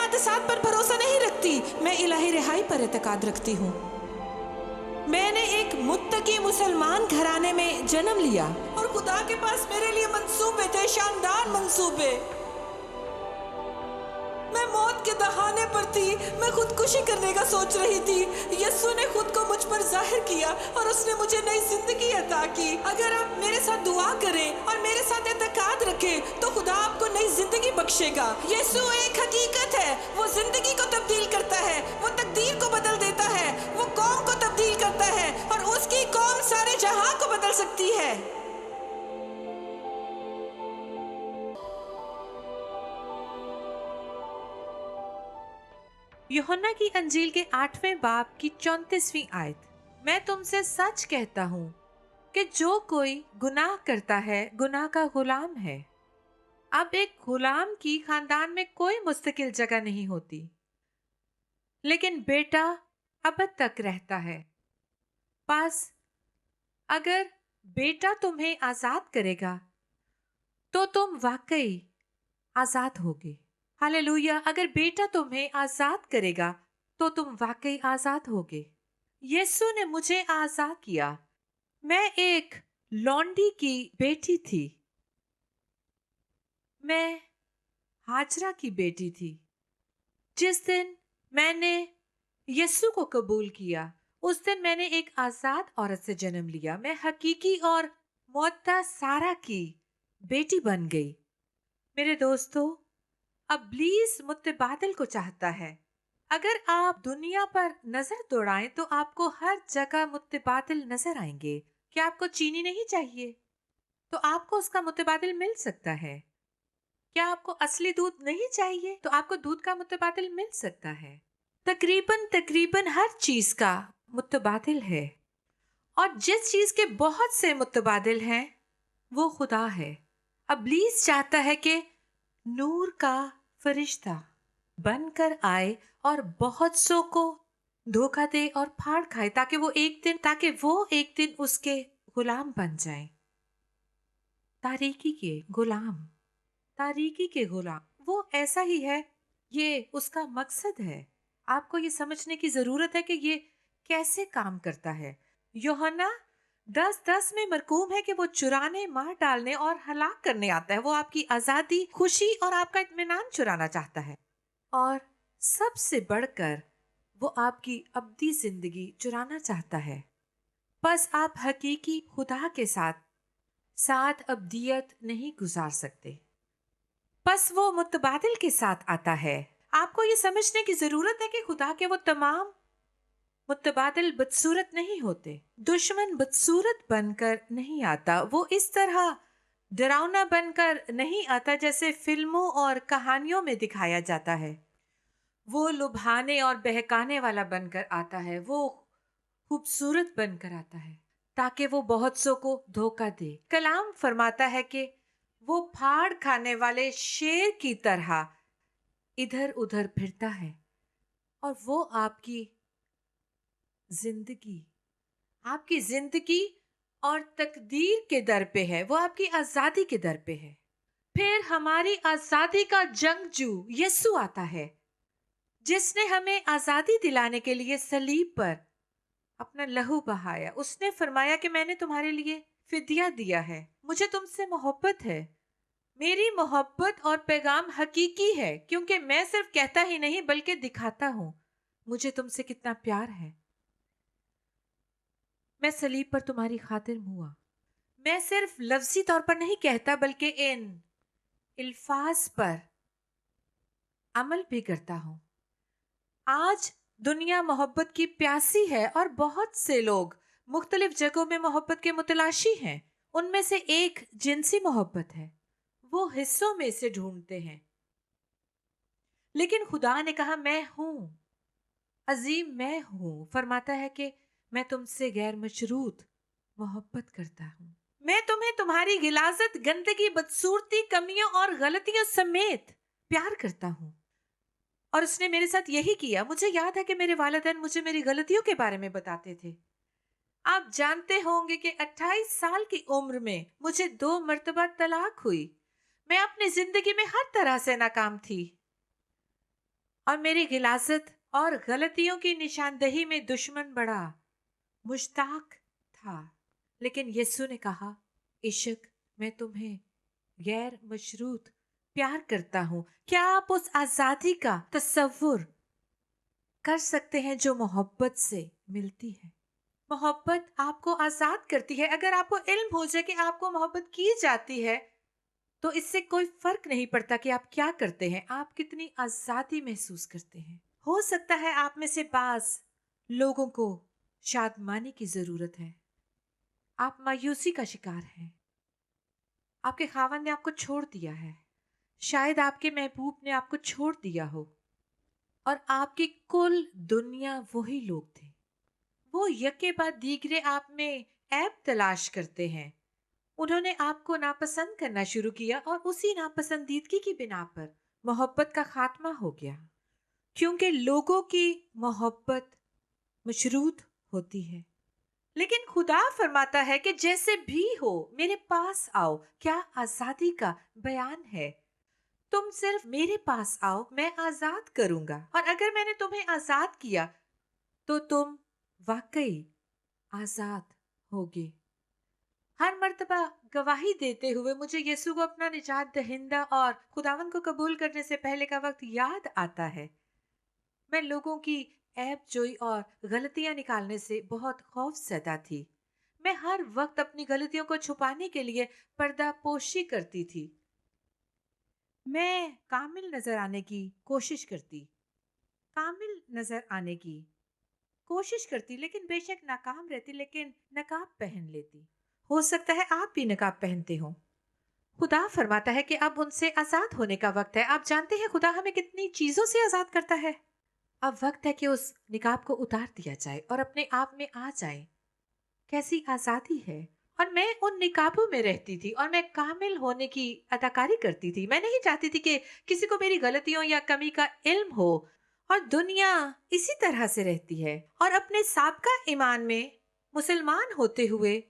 हादसात पर भरोसा नहीं रखती, मैं इलाही रिहाई पर एतकाद रखती हूँ। मैंने एक मुत्तकी मुसलमान घराने में जन्म लिया और खुदा के पास मेरे लिए मंसूबे थे, शानदार मंसूबे। मैं मौत के दहाने पर थी, मैं खुदकुशी करने का सोच रही थी। यीशु ने खुद को मुझ पर जाहिर किया और उसने मुझे नई जिंदगी अता की। अगर आप मेरे साथ दुआ करें और मेरे साथ एतकाद रखें तो खुदा आपको नई जिंदगी बख्शेगा। यीशु एक हकीकत है, वो जिंदगी को तब्दील करता है, वो तकदीर को बदल देता है, वो कौम को तब्दील करता है और उसकी कौम सारे जहां को बदल सकती है। यूहन्ना की अंजील के 8वें बाब की 34वीं आयत, मैं तुमसे सच कहता हूँ कि जो कोई गुनाह करता है गुनाह का गुलाम है। अब एक गुलाम की खानदान में कोई मुस्तकिल जगह नहीं होती, लेकिन बेटा अब तक रहता है। बस अगर बेटा तुम्हें आजाद करेगा तो तुम वाकई आजाद होगे। हालेलुया। अगर बेटा तुम्हें आजाद करेगा तो तुम वाकई आजाद होगे। यीशु ने मुझे आजाद किया। मैं एक लौंडी की बेटी थी, मैं हाजरा की बेटी थी। जिस दिन मैंने यीशु को कबूल किया उस दिन मैंने एक आजाद औरत से जन्म लिया। मैं हकीकी और मुअत्ता सारा की बेटी बन गई। मेरे दोस्तों, इब्लीस मुत्तबादिल को चाहता है। अगर आप दुनिया पर नजर दौड़ाएं तो आपको हर जगह मुत्तबादिल नजर आएंगे। क्या आपको चीनी नहीं चाहिए तो आपको उसका मुत्तबादिल मिल सकता है। क्या आपको असली दूध नहीं चाहिए तो आपको दूध का मुत्तबादिल मिल सकता है। तकरीबन हर चीज का मुत्तबादिल है, और जिस चीज के बहुत से मुत्तबादिल हैं वो खुदा है। इब्लीस चाहता है कि नूर का फरिश्ता बनकर आए और बहुत सो को धोखा दे और फाड़ खाए ताकि वो एक दिन उसके गुलाम बन जाए। तारीकी के गुलाम वो ऐसा ही है। ये उसका मकसद है। आपको ये समझने की जरूरत है कि ये कैसे काम करता है। यूहन्ना 10:10 में मरकूम है कि वो चुराने, मार डालने और हलाक करने आता है। वो आपकी आजादी, खुशी और आपका इत्मीनान चुराना चाहता है, और सबसे बढ़कर वो आपकी अब्दी जिंदगी चुराना चाहता है। बस आप हकीकी खुदा के साथ अब्दियत नहीं गुजार सकते। बस वो मुतबादिल के साथ आता है। आपको ये समझने की जरूरत है कि खुदा के वो तमाम मुतबादिल बदसूरत नहीं होते। दुश्मन बदसूरत बनकर नहीं आता। वो इस तरह डरावना बनकर नहीं आता जैसे फिल्मों और कहानियों में दिखाया जाता है। वो लुभाने और बहकाने वाला बनकर आता है। वो खूबसूरत बनकर आता है ताकि वो बहुत सो को धोखा दे। कलाम फरमाता है कि वो फाड़ खाने वाले शेर की तरह इधर उधर फिरता है, और वो आपकी जिंदगी और तकदीर के दर पे है। वो आपकी आजादी के दर पे है। फिर हमारी आजादी का जंगजू यीशु आता है, जिसने हमें आजादी दिलाने के लिए सलीब पर अपना लहू बहाया। उसने फरमाया कि मैंने तुम्हारे लिए फिदिया दिया है। मुझे तुमसे मोहब्बत है। मेरी मोहब्बत और पैगाम हकीकी है, क्योंकि मैं सिर्फ कहता ही नहीं बल्कि दिखाता हूं मुझे तुमसे कितना प्यार है। मैं सलीब पर तुम्हारी खातिर हुआ। मैं सिर्फ लफ्जी तौर पर नहीं कहता बल्कि इन अल्फाज पर अमल भी करता हूं। आज दुनिया मोहब्बत की प्यासी है और बहुत से लोग मुख्तलिफ जगहों में मोहब्बत के मुतलाशी हैं। उनमें से एक जिनसी मोहब्बत है। वो हिस्सों में से ढूंढते हैं, लेकिन खुदा ने कहा मैं हूं अजीम, मैं हूं। फरमाता है कि मैं तुमसे गैर मशरूत मोहब्बत करता हूं। मैं तुम्हें तुम्हारी गिलाजत, गंदगी, बदसूरती, कमियों और गलतियों समेत प्यार करता हूं। और उसने मेरे साथ यही किया। मुझे याद है कि मेरे वालिदैन मुझे मेरी गलतियों के बारे में बताते थे। आप जानते होंगे कि 28 साल की उम्र में मुझे 2 मर्तबा तलाक हुई। मैं अपनी जिंदगी में हर तरह से नाकाम थी, और मेरी गिलाजत और गलतियों की निशानदही में दुश्मन बड़ा मुश्ताक था। लेकिन यीशु ने कहा, इश्क, मैं तुम्हें गैर मशरूत प्यार करता हूँ। क्या आप उस आजादी का तसव्वुर कर सकते हैं जो मोहब्बत से मिलती है? मोहब्बत आपको आजाद करती है। अगर आपको इल्म हो जाए कि आपको मोहब्बत की जाती है, तो इससे कोई फर्क नहीं पड़ता कि आप क्या करते हैं, आप कितनी आजादी महसूस करते हैं। हो सकता है आप में से बाज लोगों को शादमानी की जरूरत है। आप मायूसी का शिकार हैं। आपके खावंद ने आपको छोड़ दिया है। शायद आपके महबूब ने आपको छोड़ दिया हो और आपकी कुल दुनिया वही लोग थे। वो यके बाद दीगरे आप में ऐब तलाश करते हैं। उन्होंने आपको नापसंद करना शुरू किया और उसी नापसंदीदगी की बिना पर मोहब्बत का खात्मा हो गया, क्योंकि लोगों की मोहब्बत मशरूत होती है। लेकिन खुदा फरमाता है कि जैसे भी हो मेरे पास आओ। क्या आजादी का बयान है। तुम सिर्फ मेरे पास आओ, मैं आजाद करूंगा। और अगर मैंने तुम्हें आजाद किया तो तुम वाकई आजाद होगे। हर मर्तबा गवाही देते हुए मुझे यीशु को अपना निजात दहिंदा और खुदावन को कबूल करने से पहले का वक्त याद आता है। मैं लोगों की ऐब जोई और गलतियां निकालने से बहुत खौफजदा थी। मैं हर वक्त अपनी गलतियों को छुपाने के लिए पर्दा पोशी करती थी। मैं कामिल नजर आने की कोशिश करती, कामिल नजर आने की कोशिश करती, लेकिन बेशक नाकाम रहती, लेकिन नकाब पहन लेती। हो सकता है आप भी नकाब पहनते हो। खुदा फरमाता है कि अब उनसे आजाद होने का वक्त है। आप जानते हैं खुदा हमें कितनी चीजों से आजाद करता है। अब वक्त है कि उस निकाब को उतार दिया जाए और अपने आप में आ जाए। कैसी आजादी है। और मैं उन निकाबों में रहती थी और मैं कामिल होने की अदाकारी करती थी। मैं नहीं चाहती थी कि किसी को मेरी गलतियों या कमी का इल्म हो। और दुनिया इसी तरह से रहती है। और अपने साबका ईमान में मुसलमान होते हुए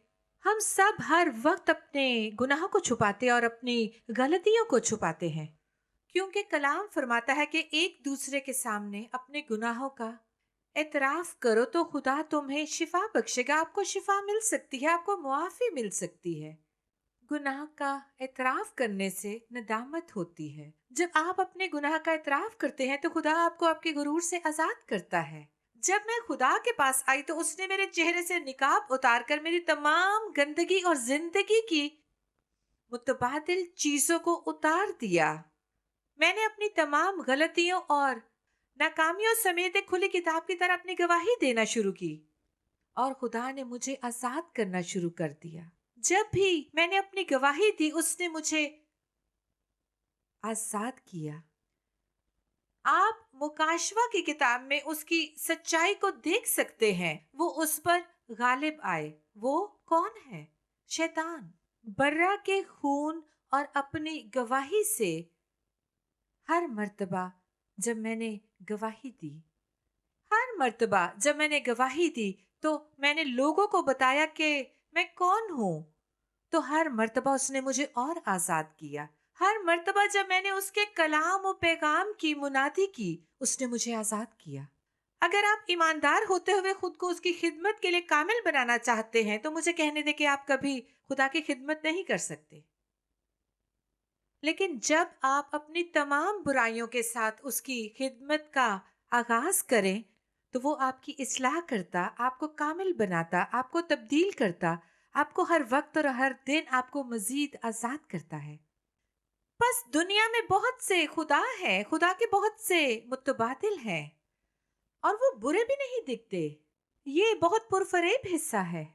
हम सब हर वक्त अपने गुनाहों को छुपाते और अपनी गलतियों को छुपाते हैं, क्योंकि कलाम फरमाता है कि एक दूसरे के सामने अपने गुनाहों का एतराफ करो तो खुदा तुम्हें शिफा बख्शेगा। आपको शिफा मिल सकती है, आपको मुआफी मिल सकती है। गुनाह का एतराफ करने से नदामत होती है। जब आप अपने गुनाह का एतराफ करते हैं तो खुदा आपको आपके गुरूर से आजाद करता है। जब मैं खुदा के पास आई तो उसने मेरे चेहरे से निकाब उतारकर मेरी तमाम गंदगी और जिंदगी की मुतबादिल चीजों को उतार दिया। मैंने अपनी तमाम गलतियों और नाकामियों समेत एक खुली किताब की तरह अपनी गवाही देना शुरू की और खुदा ने मुझे आजाद करना शुरू कर दिया। जब भी मैंने अपनी गवाही दी उसने मुझे आजाद किया। आप मुकाशवा की किताब में उसकी सच्चाई को देख सकते हैं। वो उस पर गालिब आए। वो कौन है? शैतान। बर्रा के खून और अपनी गवाही से हर मर्तबा जब मैंने गवाही दी, हर मर्तबा जब मैंने गवाही दी तो मैंने लोगों को बताया कि मैं कौन हूँ, तो हर मर्तबा उसने मुझे और आजाद किया। हर मर्तबा जब मैंने उसके कलाम और पैगाम की मुनादी की उसने मुझे आजाद किया। अगर आप ईमानदार होते हुए खुद को उसकी खिदमत के लिए कामिल बनाना चाहते हैं तो मुझे कहने दे कि आप कभी खुदा की खिदमत नहीं कर सकते। लेकिन जब आप अपनी तमाम बुराइयों के साथ उसकी खिदमत का आगाज करें तो वो आपकी इस्लाह करता, आपको कामिल बनाता, आपको तब्दील करता, आपको हर वक्त और हर दिन आपको मजीद आजाद करता है। बस दुनिया में बहुत से खुदा हैं, खुदा के बहुत से मुतबादिल हैं और वो बुरे भी नहीं दिखते। ये बहुत पुरफरेब हिस्सा है।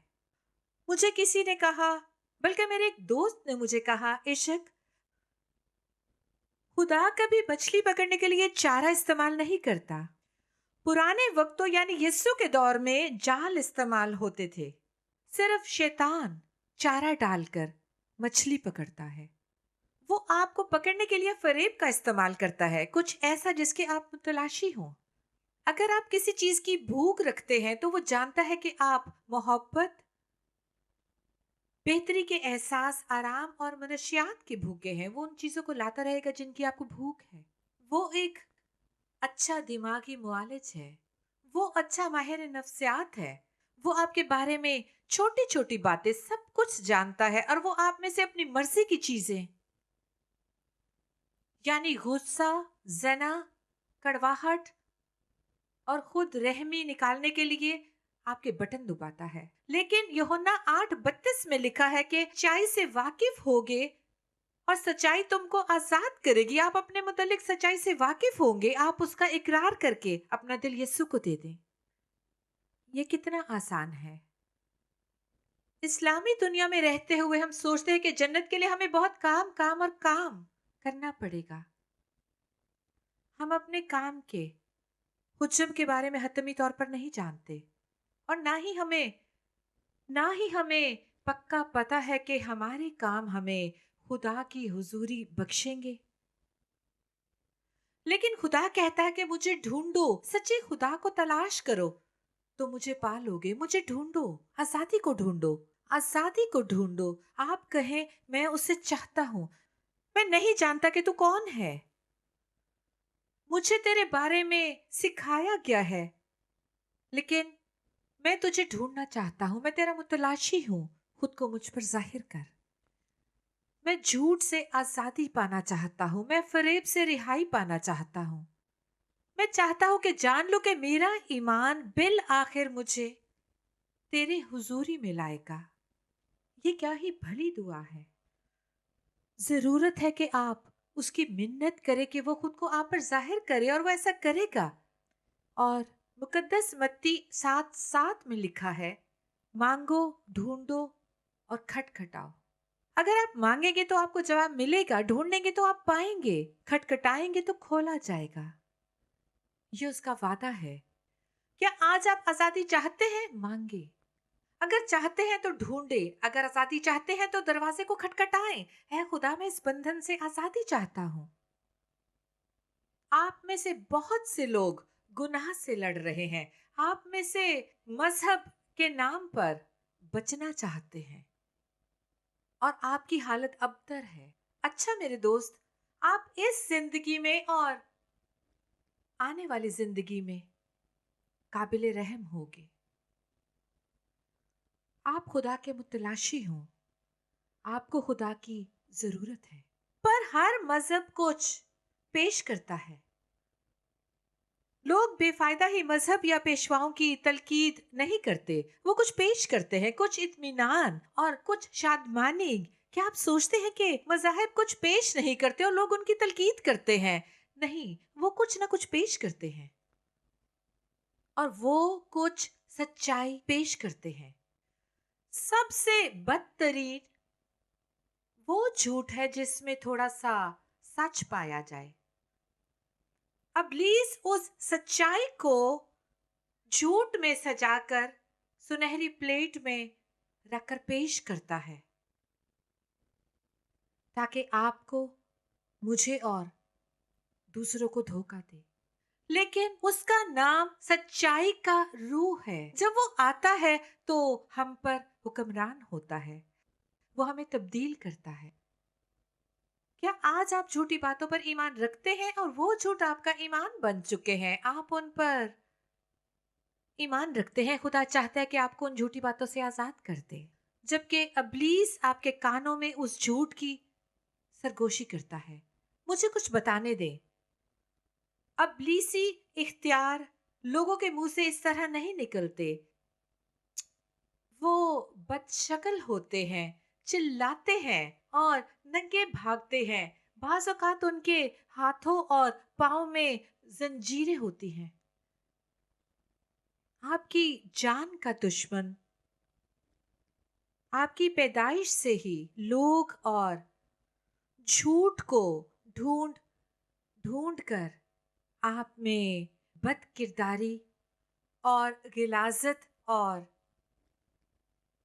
मुझे किसी ने कहा, बल्कि मेरे एक दोस्त ने मुझे कहा, इश्क, खुदा कभी मछली पकड़ने के लिए चारा इस्तेमाल नहीं करता। पुराने वक्तों यानी यीशु के दौर में जाल इस्तेमाल होते थे। सिर्फ शैतान चारा डालकर मछली पकड़ता है। वो आपको पकड़ने के लिए फरेब का इस्तेमाल करता है, कुछ ऐसा जिसके आप मुतलाशी हो। अगर आप किसी चीज की भूख रखते हैं तो वो जानता है कि आप मोहब्बत, बेहतरी के एहसास, आराम और मनशियात के भूखे हैं। वो उन चीजों को लाता रहेगा जिनकी आपको भूख है। वो एक अच्छा दिमागी मुआलिज है, वो अच्छा माहिर नफ्सियात है, वो आपके बारे में छोटी छोटी बातें सब कुछ जानता है और वो आप में से अपनी मर्जी की चीजें यानी गुस्सा, जना, कड़वाहट और खुद रहमी निकालने के लिए आपके बटन दबाता है। लेकिन यूहन्ना 8:32 में लिखा है कि सच्चाई से वाकिफ होगे और सच्चाई तुमको आजाद करेगी। आप अपने मुतालिक सच्चाई से वाकिफ होंगे, आप उसका इकरार करके अपना दिल यीशु को दे दें। ये कितना आसान है। इस्लामी दुनिया में रहते हुए हम सोचते हैं कि जन्नत के लिए हमें बहुत काम काम और काम करना पड़ेगा। हम अपने काम के हुज्जम के बारे में हतमी तौर पर नहीं जानते और ना ही हमें पक्का पता है कि हमारे काम हमें खुदा की हुजूरी बख्शेंगे। लेकिन खुदा कहता है कि मुझे ढूंढो, सच्चे खुदा को तलाश करो तो मुझे पालोगे। मुझे ढूंढो, आजादी को ढूंढो, आजादी को ढूंढो। आप कहें मैं उसे चाहता हूं, मैं नहीं जानता कि तू कौन है, मुझे तेरे बारे में सिखाया गया है, लेकिन मैं तुझे ढूंढना चाहता हूं, मैं तेरा मुतलाशी हूं। खुद को मुझ पर जाहिर कर। मैं झूठ से आजादी पाना चाहता हूं, मैं फरेब से रिहाई पाना चाहता हूं। मैं चाहता हूं कि जान लो कि मेरा ईमान बिल आखिर मुझे तेरे हुजूरी में लाएगा। ये क्या ही भली दुआ है। जरूरत है कि आप उसकी मिन्नत करें कि वो खुद को आप पर जाहिर करे और वो ऐसा करेगा। और मुकद्दस मत्ती 7:7 में लिखा है, मांगो, ढूंढो और खटखटाओ। अगर आप मांगेंगे तो आपको जवाब मिलेगा, ढूंढेंगे तो आप पाएंगे, खटखटाएंगे तो खोला जाएगा। ये उसका वादा है। क्या आज आप आजादी चाहते हैं? मांगे। अगर चाहते हैं तो ढूंढे। अगर आजादी चाहते हैं तो दरवाजे को खटखटाएं। ऐ खुदा, मैं इस बंधन से आजादी चाहता हूं। आप में से बहुत से लोग गुनाह से लड़ रहे हैं। आप में से मजहब के नाम पर बचना चाहते हैं और आपकी हालत अबतर है। अच्छा मेरे दोस्त, आप इस जिंदगी में और आने वाली जिंदगी में काबिल रहम होगे। आप खुदा के मुतलाशी हो, आपको खुदा की जरूरत है। पर हर मजहब कुछ पेश करता है। लोग बेफायदा ही मजहब या पेशवाओं की तलकीद नहीं करते, वो कुछ पेश करते हैं, कुछ इत्मीनान और कुछ शादमानी। क्या आप सोचते हैं कि मज़ाहिब कुछ पेश नहीं करते और लोग उनकी तलकीद करते हैं? नहीं, वो कुछ ना कुछ पेश करते हैं और वो कुछ सच्चाई पेश करते हैं। सबसे बदतरीन वो झूठ है जिसमें थोड़ा सा सच पाया जाए। इब्लीस उस सच्चाई को झूठ में सजाकर सुनहरी प्लेट में रखकर पेश करता है ताकि आपको, मुझे और दूसरों को धोखा दे। लेकिन उसका नाम सच्चाई का रूह है। जब वो आता है तो हम पर हुक्मरान होता है, वो हमें तब्दील करता है। क्या आज आप झूठी बातों पर ईमान रखते हैं और वो झूठ आपका ईमान बन चुके हैं? आप उन पर ईमान रखते हैं। खुदा चाहता है कि आपको उन झूठी बातों से आजाद कर दे, जबकि इब्लीस आपके कानों में उस झूठ की सरगोशी करता है। मुझे कुछ बताने दें, इब्लीसी इख्तियार लोगों के मुंह से इस तरह नहीं निकलते। वो बदशक्ल होते हैं, चिल्लाते हैं और नंगे भागते हैं। बाज़ औक़ात उनके हाथों और पाँव में जंजीरें होती हैं। आपकी जान का दुश्मन आपकी पैदाइश से ही लोग और झूठ को ढूंढ ढूंढ कर आप में बदकिरदारी और गिलाजत और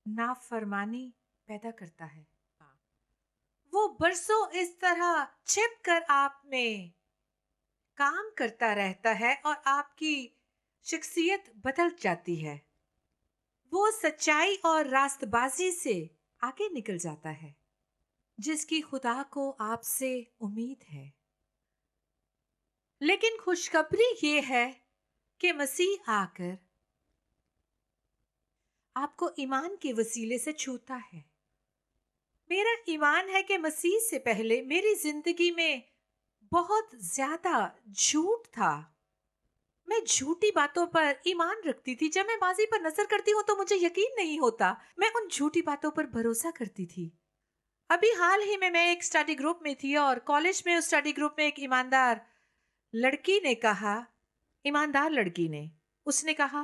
नाफरमानी पैदा करता है। वो बरसों इस तरह छिप कर आप में काम करता रहता है और आपकी शख्सियत बदल जाती है। वो सच्चाई और रास्तबाजी से आगे निकल जाता है जिसकी खुदा को आपसे उम्मीद है। लेकिन खुशखबरी ये है कि मसीह आकर आपको ईमान के वसीले से छूता है। मेरा ईमान है कि मसीह से पहले मेरी जिंदगी में बहुत ज्यादा झूठ था। मैं झूठी बातों पर ईमान रखती थी। जब मैं माजी पर नजर करती हूँ तो मुझे यकीन नहीं होता। मैं उन झूठी बातों पर भरोसा करती थी। अभी हाल ही में मैं एक स्टडी ग्रुप में थी और कॉलेज में उस स्टडी ग्रुप में एक लड़की ने कहा ईमानदार लड़की ने उसने कहा,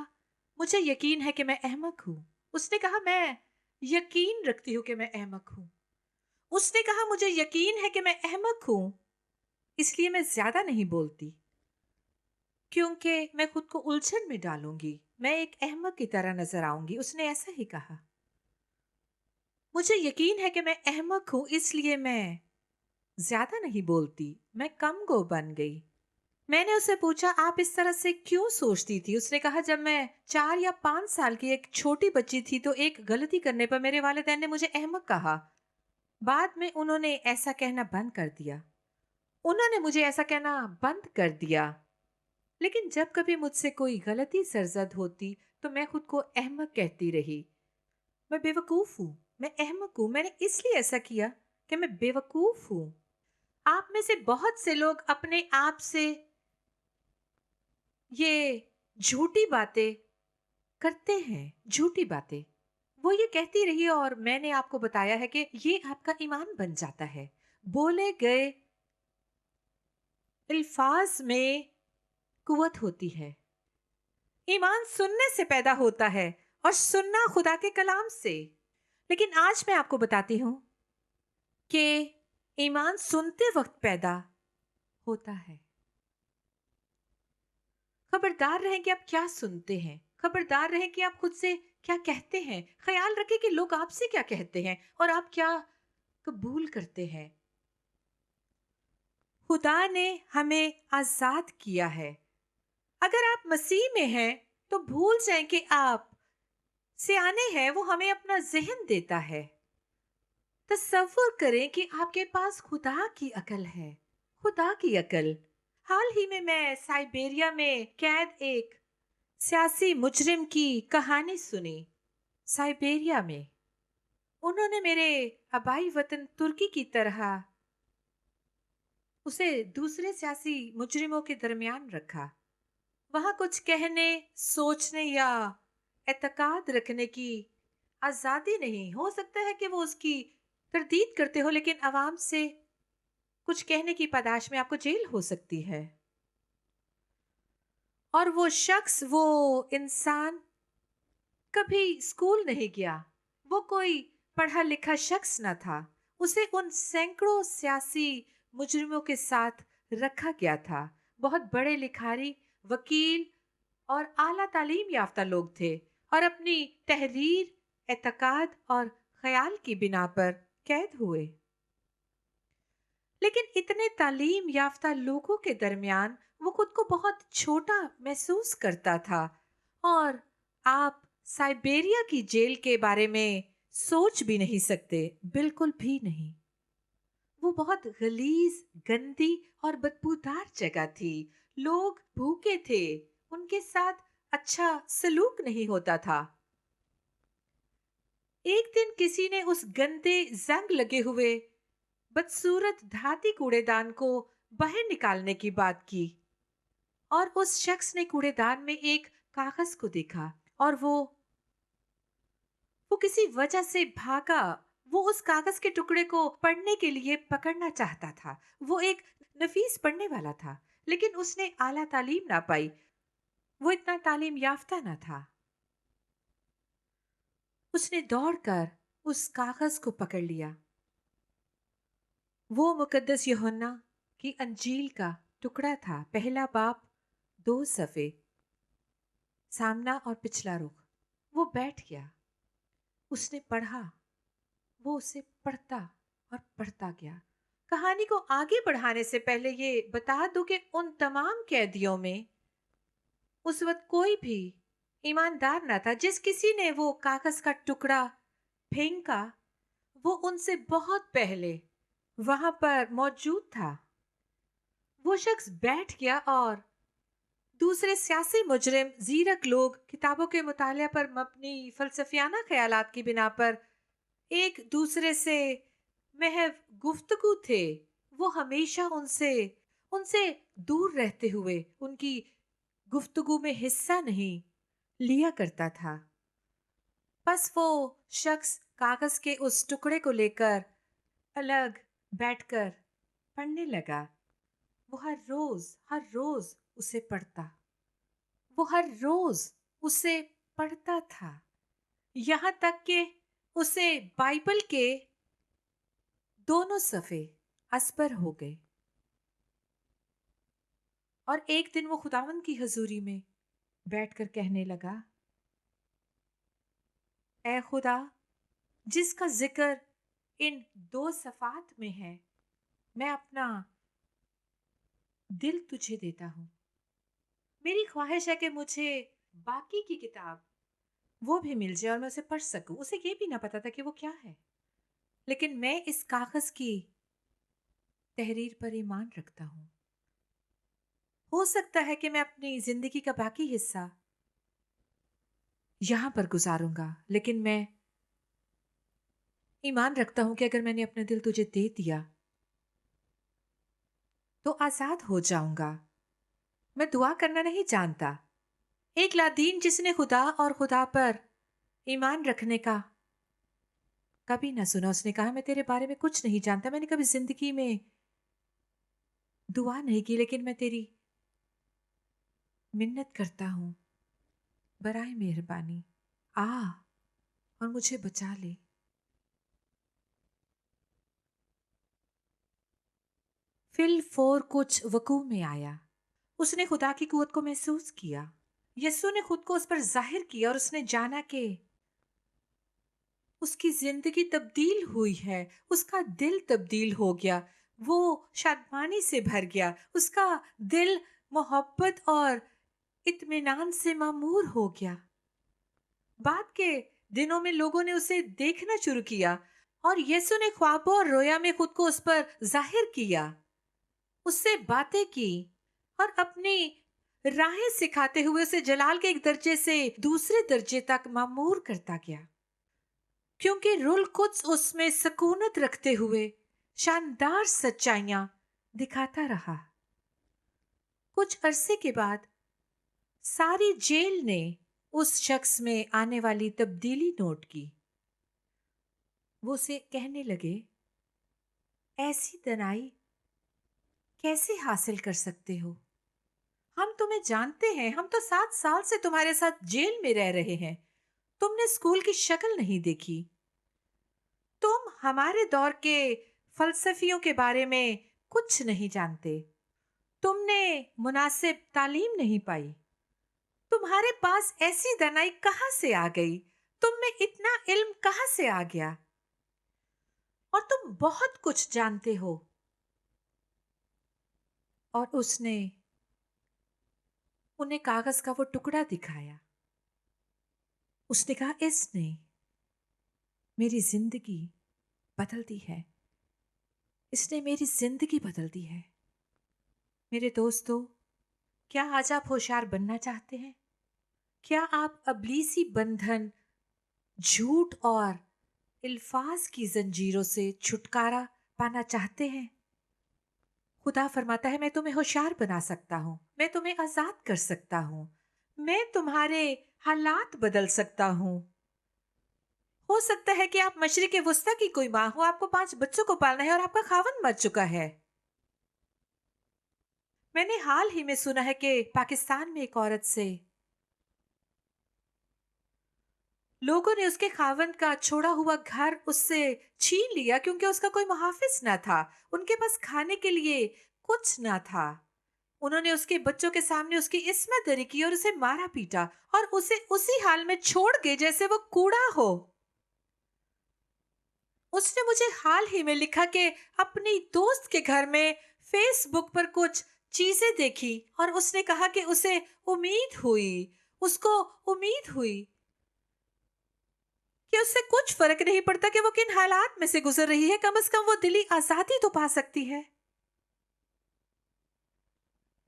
मुझे यकीन है कि मैं अहमक हूं। उसने कहा, मैं यकीन रखती हूँ कि मैं अहमक हूं। उसने कहा, मुझे यकीन है कि मैं अहमक हूं, इसलिए मैं ज्यादा नहीं बोलती क्योंकि मैं खुद को उलझन में डालूंगी, मैं एक अहमक की तरह नजर आऊंगी। उसने ऐसा ही कहा, मुझे यकीन है कि मैं अहमक हूं, इसलिए मैं ज्यादा नहीं बोलती। मैं कम गो बन गई। मैंने उससे पूछा, आप इस तरह से क्यों सोचती थी? उसने कहा, जब मैं 4 या 5 साल की एक छोटी बच्ची थी तो एक गलती करने पर मेरे वालिदैन ने मुझे अहमक कहा। बाद में उन्होंने ऐसा कहना बंद कर दिया। उन्होंने मुझे ऐसा कहना बंद कर दिया। लेकिन जब कभी मुझसे कोई गलती सरजद होती तो मैं खुद को अहमक कहती रही। मैं बेवकूफ हूं, मैं अहमक हूं, मैंने इसलिए ऐसा किया कि मैं बेवकूफ हूं। आप में से बहुत से लोग अपने आप से ये झूठी बातें करते हैं। झूठी बातें वो ये कहती रही और मैंने आपको बताया है कि ये आपका ईमान बन जाता है। बोले गए अल्फाज में कुवत होती है। ईमान सुनने से पैदा होता है और सुनना खुदा के कलाम से। लेकिन आज मैं आपको बताती हूं कि ईमान सुनते वक्त पैदा होता है। खबरदार रहें कि आप क्या सुनते हैं। खबरदार रहें कि आप खुद से क्या कहते हैं। ख्याल रखें कि लोग आपसे क्या कहते हैं और आप क्या कबूल करते हैं। खुदा ने हमें आजाद किया है। अगर आप मसीह में हैं तो भूल जाएं कि आप सियाने हैं। वो हमें अपना जहन देता है। तसव्वुर करें कि आपके पास खुदा की अकल है। खुदा की अकल। हाल ही में मैं साइबेरिया में कैद एक सियासी मुजरिम की कहानी सुनी। साइबेरिया में उन्होंने मेरे आबाई वतन तुर्की की तरह उसे दूसरे सियासी मुजरिमों के दरमियान रखा। वहां कुछ कहने, सोचने या एतकाद रखने की आजादी नहीं। हो सकता है कि वो उसकी तरदीद करते हो, लेकिन आवाम से कुछ कहने की पादाश में आपको जेल हो सकती है। और वो शख्स, वो इंसान कभी स्कूल नहीं गया। वो कोई पढ़ा लिखा शख्स न था। उसे उन सैकड़ों सियासी मुजरिमों के साथ रखा गया था। बहुत बड़े लिखारी, वकील और आला तालीम याफ्ता लोग थे और अपनी तहरीर, एतकाद और ख्याल की बिना पर कैद हुए। लेकिन इतने तालीम याफ्ता लोगों के दरमियान वो खुद को बहुत छोटा महसूस करता था। और आप साइबेरिया की जेल के बारे में सोच भी नहीं सकते, बिल्कुल भी नहीं। वो बहुत गलीज, गंदी और बदबूदार जगह थी। लोग भूखे थे, उनके साथ अच्छा सलूक नहीं होता था। एक दिन किसी ने उस गंदे, जंग लगे हुए, बदसूरत धाती कूड़ेदान को बाहर निकालने की बात की और उस शख्स ने कूड़ेदान में एक कागज को देखा और वो किसी वजह से भागा। वो उस कागज के टुकड़े को पढ़ने के लिए पकड़ना चाहता था। वो एक नफीस पढ़ने वाला था, लेकिन उसने आला तालीम ना पाई। वो इतना तालीम याफ्ता ना था। उसने दौड़कर उस कागज को पकड़ लिया। वो मुकद्दस यूहन्ना की अंजील का टुकड़ा था। पहला बाब, 2 सफ़े, सामना और पिछला रुख। वो बैठ गया, उसने पढ़ा। वो उसे पढ़ता और पढ़ता गया। कहानी को आगे बढ़ाने से पहले ये बता दूं कि उन तमाम कैदियों में उस वक्त कोई भी ईमानदार ना था। जिस किसी ने वो कागज का टुकड़ा फेंका, वो उनसे बहुत पहले वहां पर मौजूद था। वो शख्स बैठ गया और दूसरे सियासी मुजरिम जीरक लोग किताबों के मुताले पर मबनी फलसफियाना ख्यालात की बिना पर एक दूसरे से महव गुफ्तगू थे। वो हमेशा उनसे उनसे दूर रहते हुए उनकी गुफ्तगू में हिस्सा नहीं लिया करता था। बस वो शख्स कागज के उस टुकड़े को लेकर अलग बैठकर पढ़ने लगा। वो हर रोज उसे पढ़ता। वो हर रोज उसे पढ़ता था, यहाँ तक कि उसे बाइबल के दोनों सफ़े असबर हो गए। और एक दिन वो खुदावंद की हजूरी में बैठकर कहने लगा, ऐ खुदा, जिसका जिक्र इन दो सफात में है, मैं अपना दिल तुझे देता हूँ। मेरी ख्वाहिश है कि मुझे बाकी की किताब वो भी मिल जाए और मैं उसे पढ़ सकूं। उसे ये भी ना पता था कि वो क्या है, लेकिन मैं इस कागज की तहरीर पर ईमान रखता हूँ। हो सकता है कि मैं अपनी जिंदगी का बाकी हिस्सा यहां पर गुजारूंगा, लेकिन मैं ईमान रखता हूं कि अगर मैंने अपना दिल तुझे दे दिया तो आजाद हो जाऊंगा। मैं दुआ करना नहीं जानता। एक लादीन जिसने खुदा और खुदा पर ईमान रखने का कभी ना सुना, उसने कहा, मैं तेरे बारे में कुछ नहीं जानता, मैंने कभी जिंदगी में दुआ नहीं की, लेकिन मैं तेरी मिन्नत करता हूं, बराए मेहरबानी आ और मुझे बचा ले। फिल फोर कुछ वकूह में आया। उसने खुदा की कुवत को महसूस किया। यस्सु ने खुद को उस पर जाहिर किया और उसने जाना कि उसकी जिंदगी तब्दील हुई है। उसका दिल तब्दील हो गया। वो शादमानी से भर गया। उसका दिल मोहब्बत और इत्मीनान से मामूर हो गया। बाद के दिनों में लोगों ने उसे देखना शुरू किया और यीशु ने ख्वाबों और रोया में खुद को उस पर जाहिर किया, उससे बातें की और अपनी राहें सिखाते हुए उसे जलाल के एक दर्जे से दूसरे दर्जे तक मामूर करता गया, क्योंकि रुल कुद्स उसमें सकूनत रखते हुए शानदार सच्चाइयां दिखाता रहा। कुछ अरसे के बाद सारी जेल ने उस शख्स में आने वाली तब्दीली नोट की। वो उसे कहने लगे, ऐसी दनाई कैसे हासिल कर सकते हो? हम तुम्हें जानते हैं, हम तो 7 साल से तुम्हारे साथ जेल में रह रहे हैं। तुमने स्कूल की शक्ल नहीं देखी। तुम हमारे दौर के फलसफियों के बारे में कुछ नहीं जानते। तुमने मुनासिब तालीम नहीं पाई। तुम्हारे पास ऐसी दनाई कहां से आ गई? तुम में इतना इल्म कहां से आ गया? और तुम बहुत कुछ जानते हो। और उसने उन्हें कागज का वो टुकड़ा दिखाया। उसने कहा, इसने मेरी जिंदगी बदल दी है। इसने मेरी जिंदगी बदल दी है। मेरे दोस्तों, क्या आज आप होशियार बनना चाहते हैं? क्या आप अबलीसी बंधन, झूठ और इल्फाज की जंजीरों से छुटकारा पाना चाहते हैं? खुदा फरमाता है, मैं तुम्हें होशियार बना सकता हूँ, मैं तुम्हें आजाद कर सकता हूँ, मैं तुम्हारे हालात बदल सकता हूँ। हो सकता है कि आप मशरिक वुस्ता की कोई माँ हो, आपको 5 बच्चों को पालना है और आपका खावंद मर चुका है। मैंने हाल ही में सुना है कि पाकिस्तान में एक औरत से लोगों ने उसके खावंद का छोड़ा हुआ घर उससे छीन लिया, क्योंकि उसका कोई मुहाफिज ना था। उनके पास खाने के लिए कुछ ना था। उन्होंने उसके बच्चों के सामने उसकी इस्मत दरी की और उसे मारा पीटा और उसे उसी हाल में छोड़ गए जैसे वो कूड़ा हो। उसने मुझे हाल ही में लिखा कि अपनी दोस्त के घर में फेसबुक पर कुछ चीजें देखी और उसने कहा कि उसे उसको उम्मीद हुई कि उससे कुछ फर्क नहीं पड़ता कि वो किन हालात में से गुजर रही है, कम से कम वो दिली आजादी तो पा सकती है।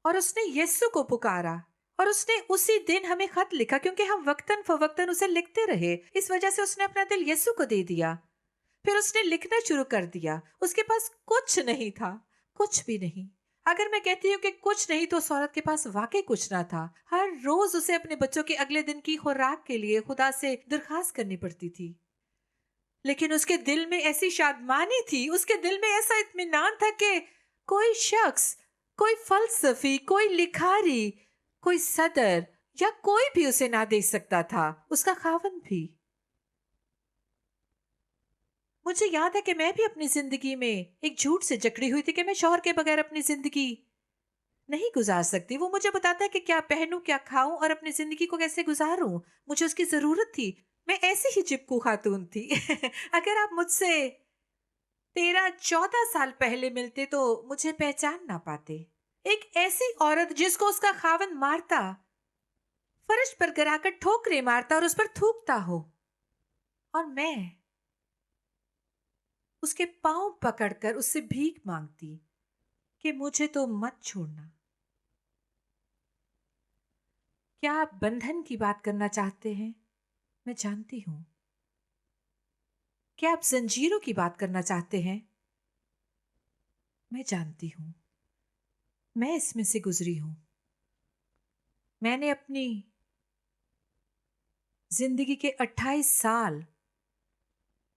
और उसने यीशु को पुकारा और उसने उसी दिन हमें खत लिखा, क्योंकि हम वक्तन फवक्तन उसे लिखते रहे। इस वजह से उसने अपना दिल यीशु को दे दिया। फिर उसने लिखना शुरू कर दिया। उसके पास कुछ नहीं था, कुछ भी नहीं। अगर मैं कहती हूँ कि कुछ नहीं, तो उस औरत के पास वाकई कुछ ना था। हर रोज उसे अपने बच्चों के अगले दिन की खुराक के लिए खुदा से दरखास्त करनी पड़ती थी। लेकिन उसके दिल में ऐसी शादमानी थी, उसके दिल में ऐसा इत्मीनान था कि कोई शख्स, कोई फलसफी, कोई लिखारी, कोई सदर या कोई भी उसे ना दे सकता था, उसका खावंद भी। मुझे याद है कि मैं भी अपनी जिंदगी में एक झूठ से जकड़ी हुई थी कि मैं शौहर के बगैर अपनी जिंदगी नहीं गुजार सकती। वो मुझे बताता है कि क्या पहनूं, क्या खाऊं और अपनी जिंदगी को कैसे गुजारूं। मुझे उसकी जरूरत थी। मैं ऐसी ही चिपकू खातून थी। अगर आप मुझसे 13-14 साल पहले मिलते तो मुझे पहचान ना पाते। एक ऐसी औरत जिसको उसका खावंद मारता, फर्श पर गिराकर ठोकरे मारता और उस पर थूकता हो, और मैं उसके पांव पकड़कर उससे भीख मांगती कि मुझे तो मत छोड़ना। क्या आप बंधन की बात करना चाहते हैं? मैं जानती हूं। क्या आप जंजीरों की बात करना चाहते हैं? मैं जानती हूं। मैं इसमें से गुजरी हूं। मैंने अपनी जिंदगी के 28 साल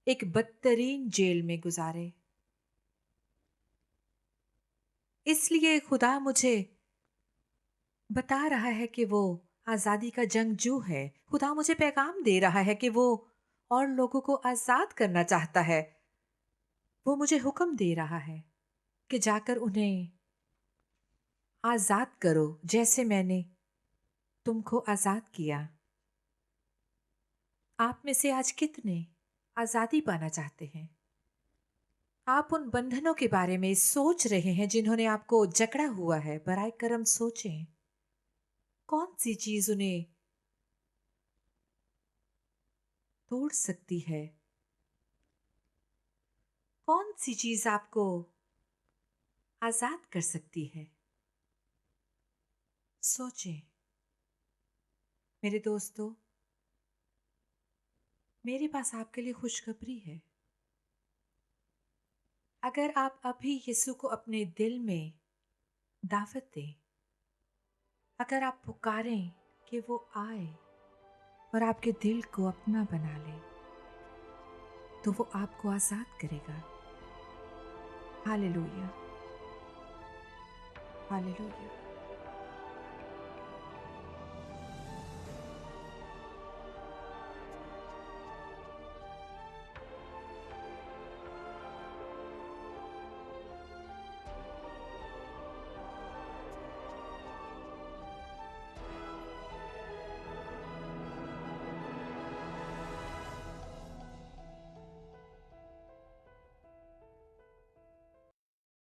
एक बदतरीन जेल में गुजारे। इसलिए खुदा मुझे बता रहा है कि वो आजादी का जंगजू है। खुदा मुझे पैगाम दे रहा है कि वो और लोगों को आजाद करना चाहता है। वो मुझे हुक्म दे रहा है कि जाकर उन्हें आजाद करो, जैसे मैंने तुमको आजाद किया। आप में से आज कितने आजादी पाना चाहते हैं? आप उन बंधनों के बारे में सोच रहे हैं जिन्होंने आपको जकड़ा हुआ है। बराए करम सोचें, कौन सी चीज उन्हें तोड़ सकती है? कौन सी चीज आपको आजाद कर सकती है? सोचें। मेरे दोस्तों, मेरे पास आपके लिए खुशखबरी है। अगर आप अभी यीशु को अपने दिल में दावत दें, अगर आप पुकारें कि वो आए और आपके दिल को अपना बना ले, तो वो आपको आजाद करेगा। Hallelujah, hallelujah.